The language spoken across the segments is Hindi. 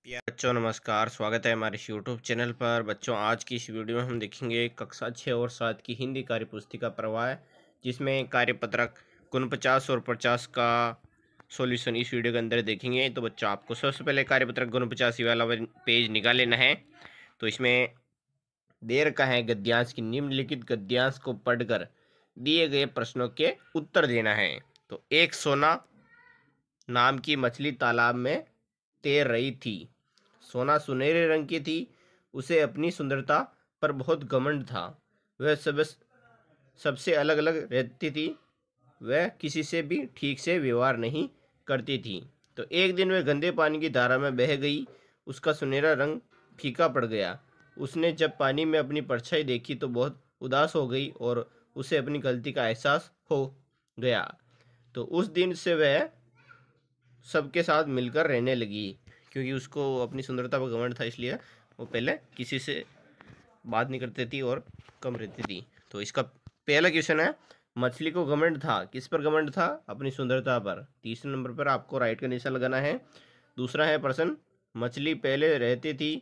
बच्चों नमस्कार, स्वागत है हमारे इस यूट्यूब चैनल पर। बच्चों आज की इस वीडियो में हम देखेंगे कक्षा 6 और 7 की हिंदी कार्य पुस्तिका प्रवाह, जिसमें कार्यपत्रक 49 और 50 का सॉल्यूशन इस वीडियो के अंदर देखेंगे। तो बच्चों आपको सबसे पहले कार्यपत्रक 49 वाला पेज निकाल लेना है। तो इसमें दे रखा है गद्यांश की निम्नलिखित गद्यांश को पढ़कर दिए गए प्रश्नों के उत्तर देना है। तो एक सोना नाम की मछली तालाब में तैर रही थी। सोना सुनहरे रंग की थी। उसे अपनी सुंदरता पर बहुत घमंड था। वह सबसे अलग अलग रहती थी। वह किसी से भी ठीक से व्यवहार नहीं करती थी। तो एक दिन वह गंदे पानी की धारा में बह गई। उसका सुनहरा रंग फीका पड़ गया। उसने जब पानी में अपनी परछाई देखी तो बहुत उदास हो गई और उसे अपनी गलती का एहसास हो गया। तो उस दिन से वह सबके साथ मिलकर रहने लगी, क्योंकि उसको अपनी सुंदरता पर घमंड था, इसलिए वो पहले किसी से बात नहीं करती थी और कम रहती थी। तो इसका पहला क्वेश्चन है, मछली को घमंड था। किस पर घमंड था? अपनी सुंदरता पर। तीसरे नंबर पर आपको राइट का निशान लगाना है। दूसरा है प्रश्न, मछली पहले रहती थी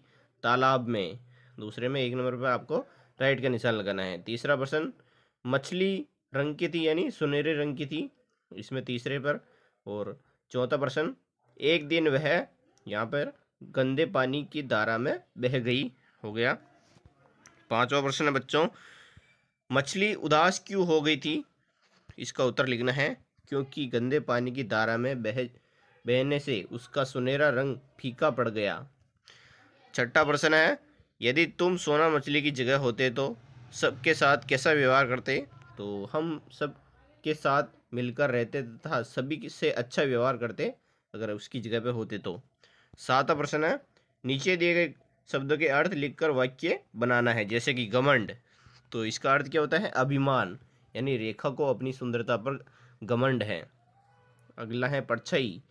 तालाब में। दूसरे में 1 नंबर पर आपको राइट का निशान लगाना है। तीसरा प्रश्न, मछली रंग की थी यानी सुनहरे रंग की थी, इसमें तीसरे पर। और चौथा प्रश्न, एक दिन वह यहाँ पर गंदे पानी की धारा में बह गई, हो गया। पांचवा प्रश्न है बच्चों, मछली उदास क्यों हो गई थी? इसका उत्तर लिखना है, क्योंकि गंदे पानी की धारा में बहने से उसका सुनहरा रंग फीका पड़ गया। छठा प्रश्न है, यदि तुम सोना मछली की जगह होते तो सबके साथ कैसा व्यवहार करते? तो हम सब के साथ मिलकर रहते तथा सभी से अच्छा व्यवहार करते अगर उसकी जगह पे होते तो। सातवां प्रश्न है, नीचे दिए गए शब्दों के अर्थ लिखकर वाक्य बनाना है, जैसे कि घमंड। तो इसका अर्थ क्या होता है? अभिमान, यानी रेखा को अपनी सुंदरता पर घमंड है। अगला है परछाई,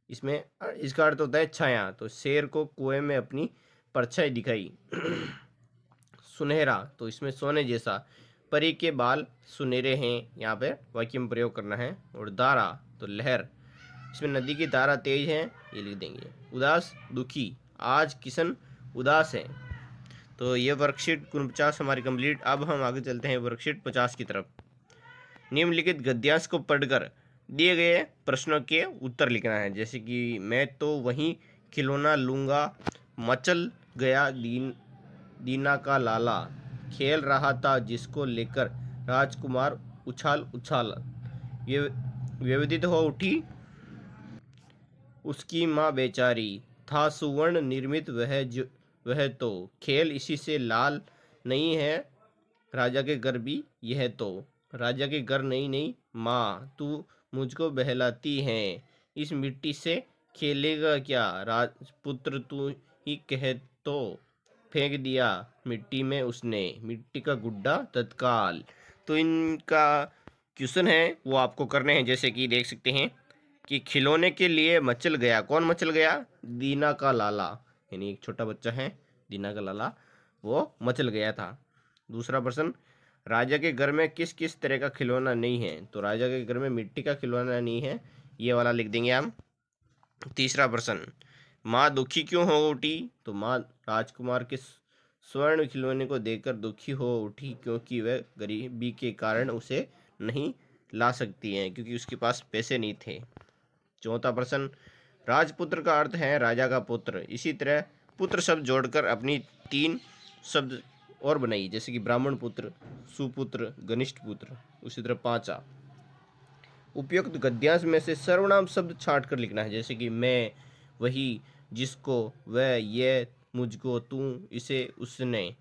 इसमें इसका अर्थ होता है छाया। तो शेर को कुएं में अपनी परछाई दिखाई। सुनहरा, तो इसमें सोने जैसा। परी के बाल सुनहरे हैं, यहाँ पे वाक्य में प्रयोग करना है। और धारा, तो लहर, इसमें नदी की धारा तेज है, ये लिख देंगे। उदास, दुखी, आज किशन उदास है। तो ये वर्कशीट 49 हमारी कंप्लीट। अब हम आगे चलते हैं वर्कशीट 50 की तरफ। निम्नलिखित गद्यांश को पढ़कर दिए गए प्रश्नों के उत्तर लिखना है, जैसे कि मैं तो वही खिलौना लूँगा, मचल गया दीना का लाला, खेल रहा था जिसको लेकर राजकुमार उछाल उछाल, व्यवधित हो उठी उसकी माँ बेचारी, था सुवर्ण निर्मित वह तो, खेल इसी से लाल नहीं है, राजा के घर भी यह तो, राजा के घर नहीं नहीं माँ तू मुझको बहलाती है, इस मिट्टी से खेलेगा क्या, राजपुत्र तू ही कह तो, फेंक दिया मिट्टी में उसने, मिट्टी का गुड्डा तत्काल। तो इनका क्वेश्चन है वो आपको करने हैं, जैसे कि देख सकते हैं कि खिलौने के लिए मचल गया। कौन मचल गया? दीना का लाला, यानी एक छोटा बच्चा है दीना का लाला, वो मचल गया था। दूसरा प्रश्न, राजा के घर में किस किस तरह का खिलौना नहीं है? तो राजा के घर में मिट्टी का खिलौना नहीं है, ये वाला लिख देंगे हम। तीसरा प्रश्न, माँ दुखी क्यों हो उठी? तो माँ राजकुमार के स्वर्ण खिलौने को देखकर दुखी हो उठी, क्योंकि वह गरीबी के कारण उसे नहीं ला सकती हैं, क्योंकि उसके पास पैसे नहीं थे। चौथा प्रश्न, राजपुत्र का अर्थ है राजा का पुत्र। इसी तरह पुत्र शब्द जोड़कर अपनी 3 शब्द और बनाइए, जैसे कि ब्राह्मण पुत्र, सुपुत्र, घनिष्ठ पुत्र। उसी तरह 5वां, उपयुक्त गद्यांश में से सर्वनाम शब्द छांट कर लिखना है, जैसे कि मैं, वही, जिसको, वह, ये, मुझको, तू, इसे, उसने।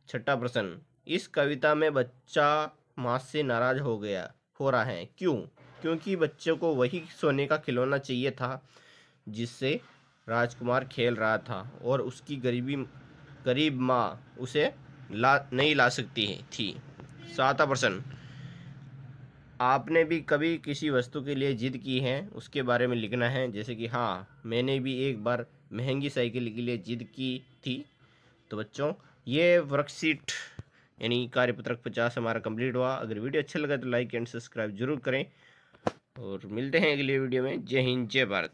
छठा प्रश्न, इस कविता में बच्चा माँ से नाराज हो रहा है, क्यों? क्योंकि बच्चे को वही सोने का खिलौना चाहिए था जिससे राजकुमार खेल रहा था और उसकी गरीब माँ उसे नहीं ला सकती थी। 7वां प्रश्न, आपने भी कभी किसी वस्तु के लिए जिद की है, उसके बारे में लिखना है, जैसे कि हाँ, मैंने भी एक बार महंगी साइकिल के लिए जिद की थी। तो बच्चों ये वर्कशीट यानी कार्यपत्रक 50 हमारा कंप्लीट हुआ। अगर वीडियो अच्छा लगा तो लाइक एंड सब्सक्राइब जरूर करें और मिलते हैं अगले वीडियो में। जय हिंद, जय भारत।